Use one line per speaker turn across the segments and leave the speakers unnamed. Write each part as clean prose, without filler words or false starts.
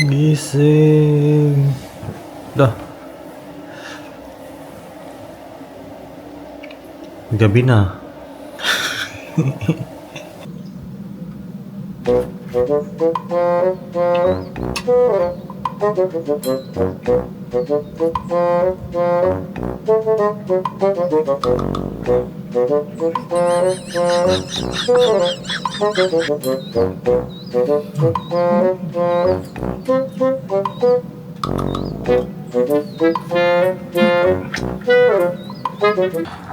Gising. Dah. Gabi na.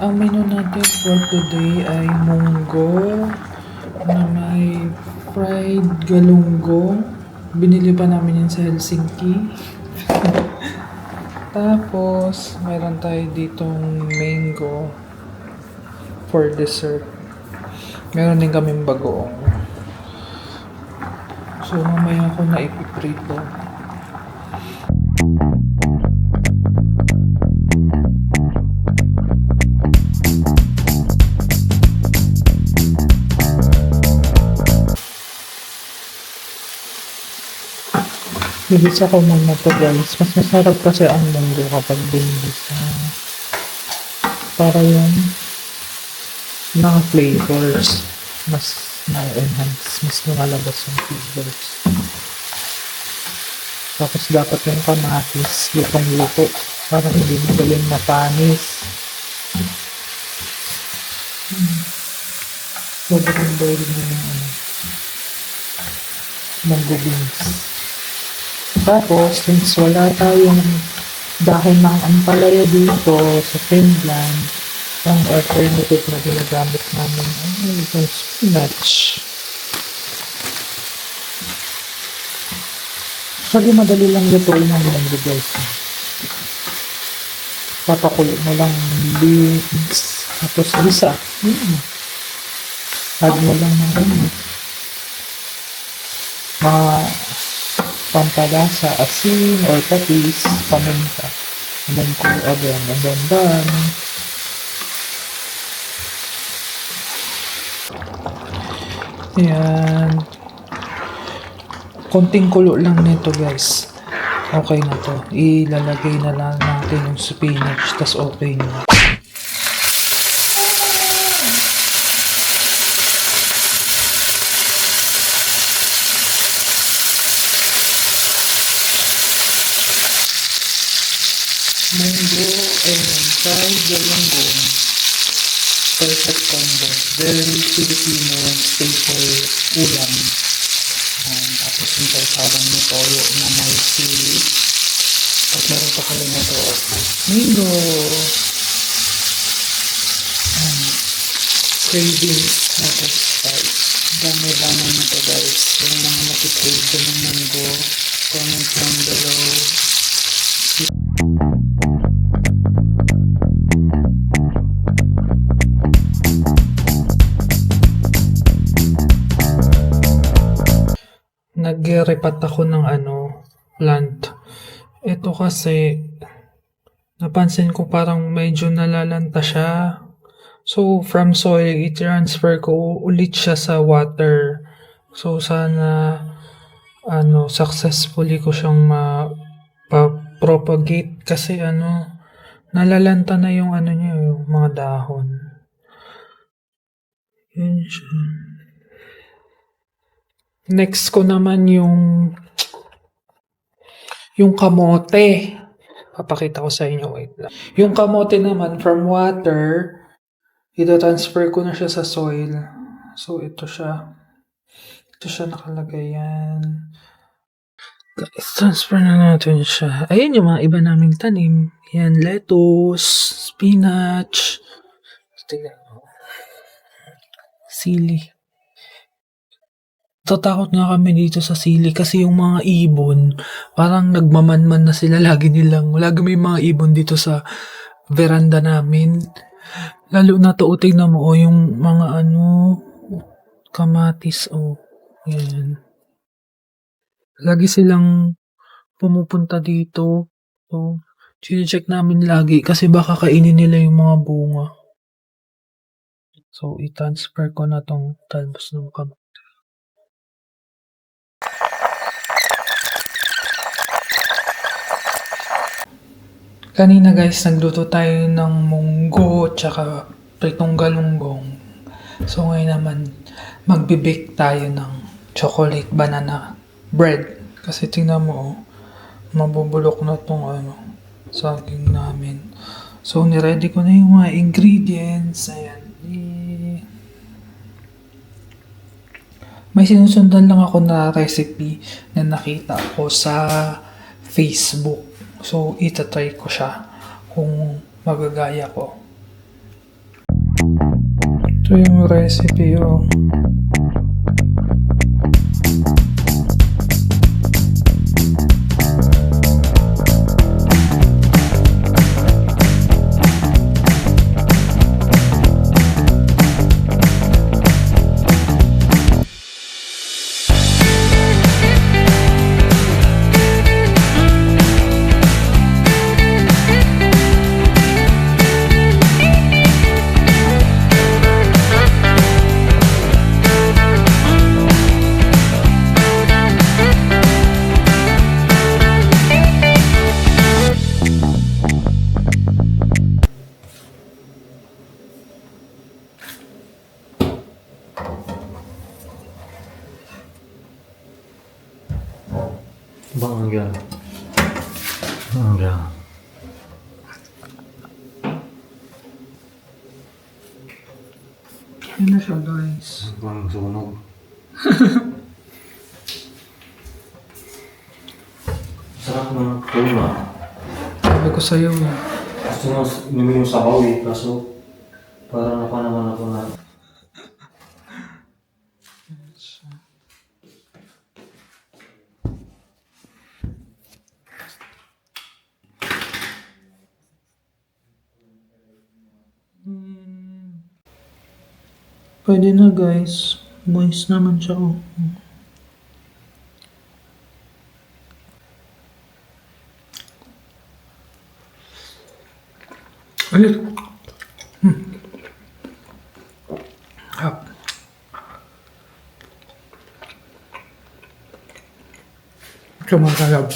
Ang menu natin for today ay munggo na may fried galunggong. Binili pa namin yan sa Helsinki. Tapos, meron tayo ditong mango for dessert. Meron din kaming bagoong. So, mamaya ko na ipiprito. Bibisa ko muna to guys. Mas masarap kasi ang munggo kapag binibisa. Para yung naka-flavors. Mas na-enhance. Mas lumalabas yung flavors. Tapos dapat yung kamatis lutong-luto. Para hindi magaling mapanis. Sobrang boil na yung munggo beans. Tapos, since wala tayong dahon ng ampalaya dito sa Finland, ang alternative na ginagamit namin ay itong spinach. Actually, madali lang lutuin ng munggo guys. Papakulo mo lang beans, tapos isa. Add mo lang ng mga pampalasa, asin, or patis, paminta. And then cool again, and then done. Ayan. Konting kulo lang nito guys. Okay na to. Ilalagay na lang natin yung spinach, tas okay na. Munggo and fried galunggong. Perfect combo. Very Filipino staple ulam. Tapos yung tawag ng toyo na may sili. At meron pa kami na to. Mango! Cravings. Tapos guys. Dami-dami na to guys. Yung mga nakikrave ko ng mango. Comment down below. Nag-repat ako ng plant. Ito kasi napansin ko parang medyo nalalanta siya. So from soil, i-transfer ko ulit siya sa water. So sana successfully ko siyang propagate kasi nalalanta na yung niya, yung mga dahon. Yun siya. Next ko naman yung kamote. Papakita ko sa inyo. Wait lang. Yung kamote naman from water, ito-transfer ko na siya sa soil. So, ito siya. Ito siya nakalagay yan. Guys, transfer na natin siya. Ayan yung mga iba naming tanim. Yan, lettuce, spinach. Tingnan mo. Sili. Tatakot nga kami dito sa sili kasi yung mga ibon, parang nagmamanman na sila. Lagi may mga ibon dito sa veranda namin. Lalo na to, tingnan mo, yung mga kamatis, yan. Lagi silang pumupunta dito. So, chine-check namin lagi kasi baka kainin nila yung mga bunga. So, i-transfer ko na tong talbos ng kamote. Kanina guys, nagluto tayo ng munggo tsaka pritong galunggong. So ngayon naman, magbe-bake tayo ng chocolate banana bread. Kasi tingnan mo, oh, mabubulok na tong saging namin. So niready ko na yung mga ingredients. Ayan. May sinusundan lang ako na recipe na nakita ko sa Facebook. So, itatry ko siya kung magagaya ko. Ito yung recipe, oh.
Bang enggak. Enggak.
Yan na siya, guys.
Bang sunog. Sarap ng tuna.
Sabi ko sa'yo, eh.
Gusto mo inumin yung sabaw eh, kaso parang napa naman ako na.
Pwede na, guys. Moist naman siya, oh. Ulit. Hap. Sumasalab.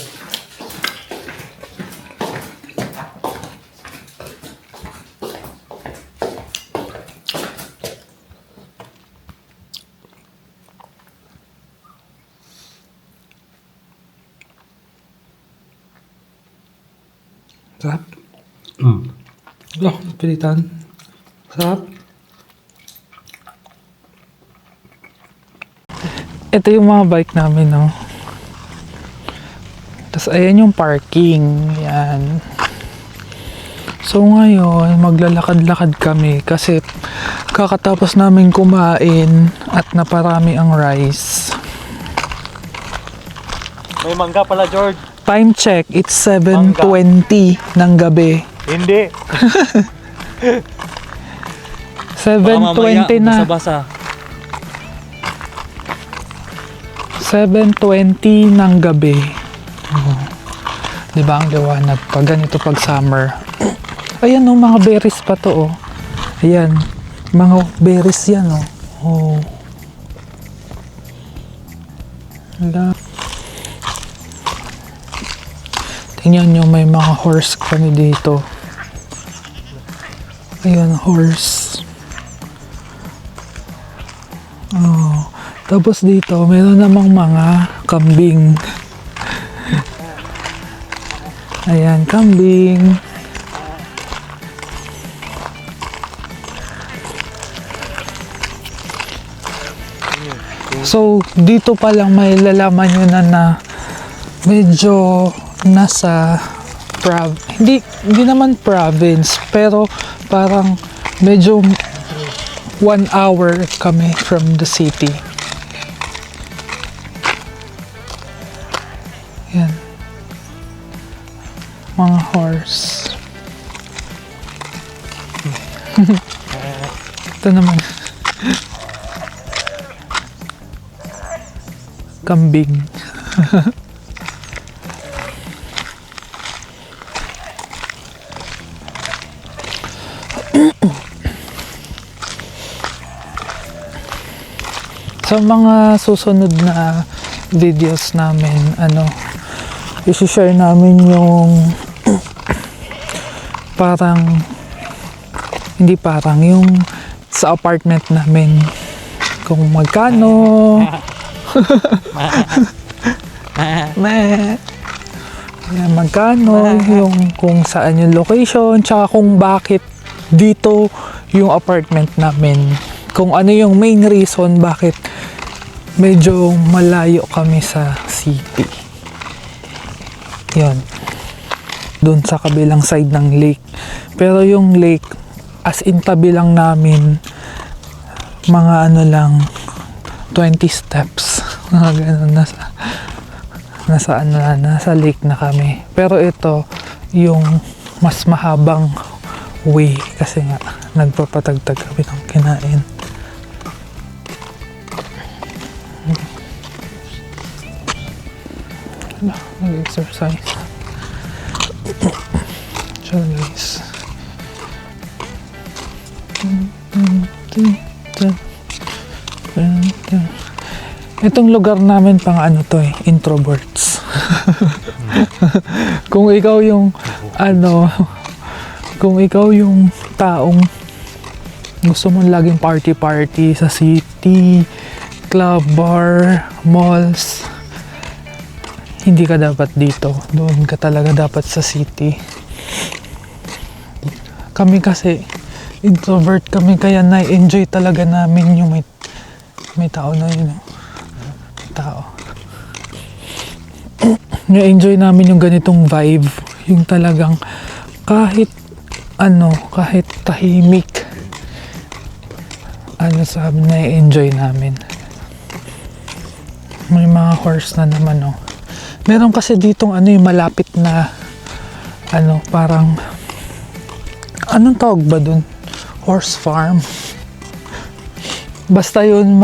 Sarap. Oh, pilitan. Sarap. Ito yung mga bike namin, no? Tapos, ayan yung parking. Yan. So, ngayon, maglalakad-lakad kami kasi kakatapos namin kumain at naparami ang rice.
May mangga pala, George.
Time check, it's 7:20 ng gabi.
Hindi.
7:20 na.
Basa-basa.
7:20 ng gabi. Oh. Di ba ang liwanag pag ganito pag summer? Ayan, oh, mga berries pa to, oh. Ayan, mga berries yan, oh. Oh. Hala. Tingnan nyo, may mga horse kami dito. Ayan, horse. Oh. Tapos dito, meron namang mga kambing. Ayan, kambing. So, dito pa lang may lalaman nyo na medyo nasa hindi naman province, pero parang medyo 1 hour kami from the city. Yan. Mga horse. Ito naman. Kambing. Sa mga susunod na videos namin, i-share namin yung yung sa apartment namin kung magkano. Yan, magkano, yung kung saan yung location, tsaka kung bakit dito yung apartment namin. Kung ano yung main reason bakit medyo malayo kami sa city. Yun. Doon sa kabilang side ng lake. Pero yung lake, as in tabi lang namin, mga lang, 20 steps. Mga ganun, nasa lake na kami. Pero ito, yung mas mahabang way kasi nga nagpapatagtag kami ng kinain. Nag-exercise. So guys, itong lugar namin pang introverts. Kung ikaw yung kung ikaw yung taong gusto mong laging party sa city, club, bar, malls, hindi ka dapat dito. Doon ka talaga dapat sa city. Kami kasi introvert kami, kaya na-enjoy talaga namin yung may tao na yun. Tao. Na-enjoy namin yung ganitong vibe. Yung talagang kahit tahimik. Sabi na-enjoy namin. May mga horse na naman, oh. Meron kasi ditong malapit na parang anong tawag ba dun? Horse farm. Basta yun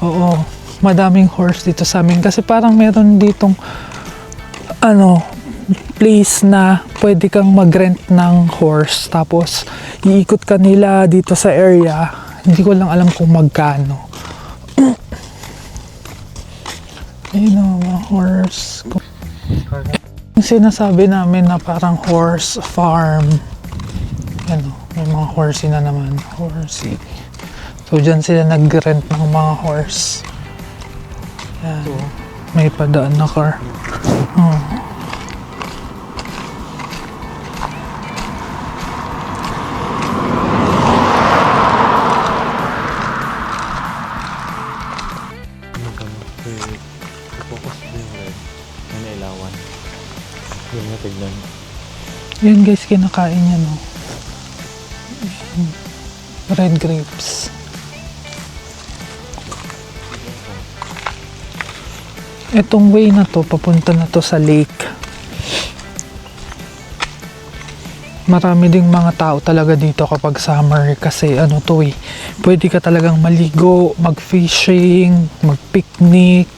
oo, madaming horse dito sa amin kasi parang meron ditong place na pwede kang mag-rent ng horse tapos iikot ka nila dito sa area. Hindi ko lang alam kung magkano. Mga horse. Yung sinasabi namin na parang horse farm. May mga horsey na naman. Horsey. So, dyan sila nag-rent ng mga horse. Yan. May padaan na car. Yan guys, kinakain niya, no? Red grapes. Etong way na to, papunta na to sa lake. Marami ding mga tao talaga dito kapag summer kasi pwede ka talagang maligo, mag-fishing, mag-picnic.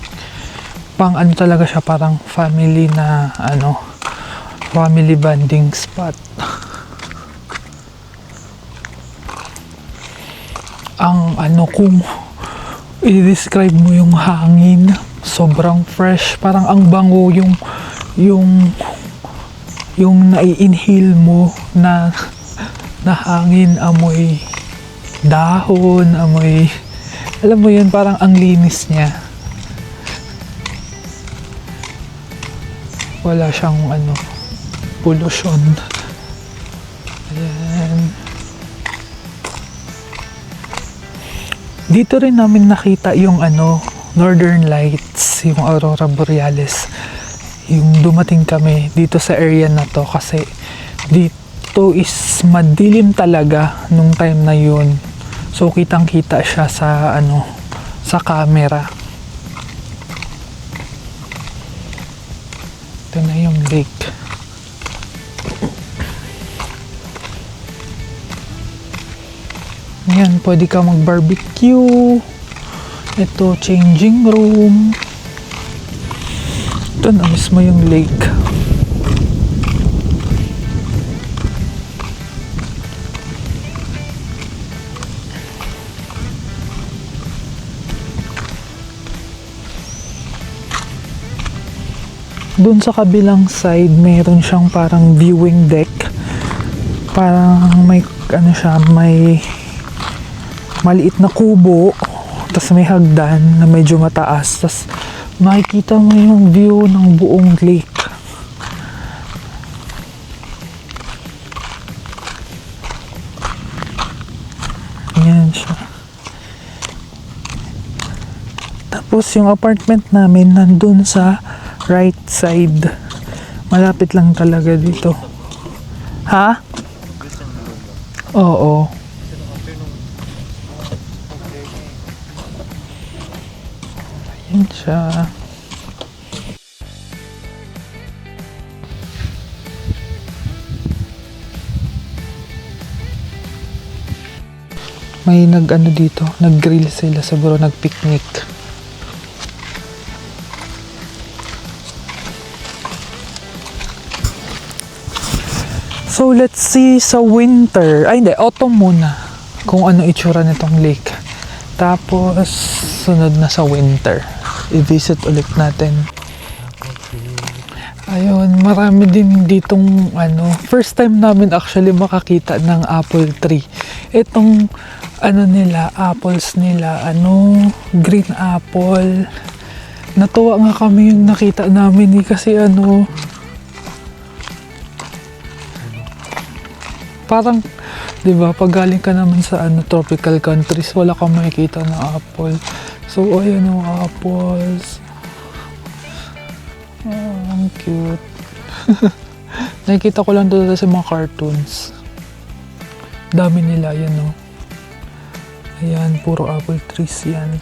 Pang talaga siya, parang family na family bonding spot. Kung i-describe mo yung hangin, sobrang fresh, parang ang bango yung nai-inhale mo na hangin, amoy dahon, alam mo yun, parang ang linis niya. Wala siyang pollution. Ayan. Dito rin namin nakita yung Northern Lights, yung Aurora Borealis. Yung dumating kami dito sa area na to kasi dito is madilim talaga nung time na yun. So kitang-kita siya sa sa camera. Ito na yung lake. Yan, pwede ka mag-barbecue. Ito, changing room. Ito na mismo yung lake. Doon sa kabilang side, meron siyang parang viewing deck. Parang may, ano siya, may maliit na kubo. Tapos may hagdan na medyo mataas. Tapos makikita mo yung view ng buong lake. Yan siya. Tapos yung apartment namin nandun sa right side. Malapit lang talaga dito. Ha? Oo. Yan siya. May nag-ano dito, nag-grill sila, siguro nag-picnic. So let's see sa winter, ay hindi, autumn muna, kung ano itsura nitong lake. Tapos sunod na sa winter, i-visit ulit natin. Ayun, marami din ditong ano, first time namin actually makakita ng apple tree. Itong ano nila, apples nila, ano, green apple. Natuwa nga kami yung nakita namin kasi ano, parang, di ba, pag galing ka naman sa ano, tropical countries, wala kang makikita na apple. So, ayan o, apples. Oh, ang cute. Nakikita ko lang doon sa mga cartoons. Dami nila, yan o. Ayan, puro apple trees yan.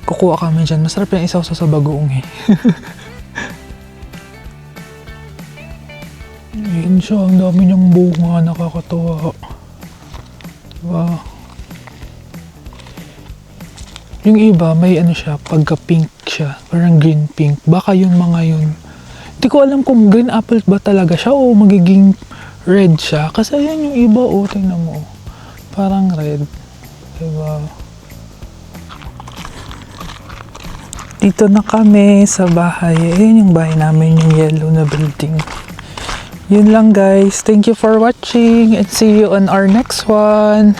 Kukuha kami dyan. Masarap yung isaw sa bagoong eh. Ayan siya, ang dami niyang bunga, nakakatawa. Diba? Yung iba, may ano siya, pagka-pink siya, parang green-pink. Baka yung mga yun. Hindi ko alam kung green apple ba talaga siya o magiging red siya. Kasi ayan yung iba, tingnan mo. Parang red. Diba? Dito na kami sa bahay. Ayan yung bahay namin, yung yellow na building. Yun lang guys. Thank you for watching and see you on our next one.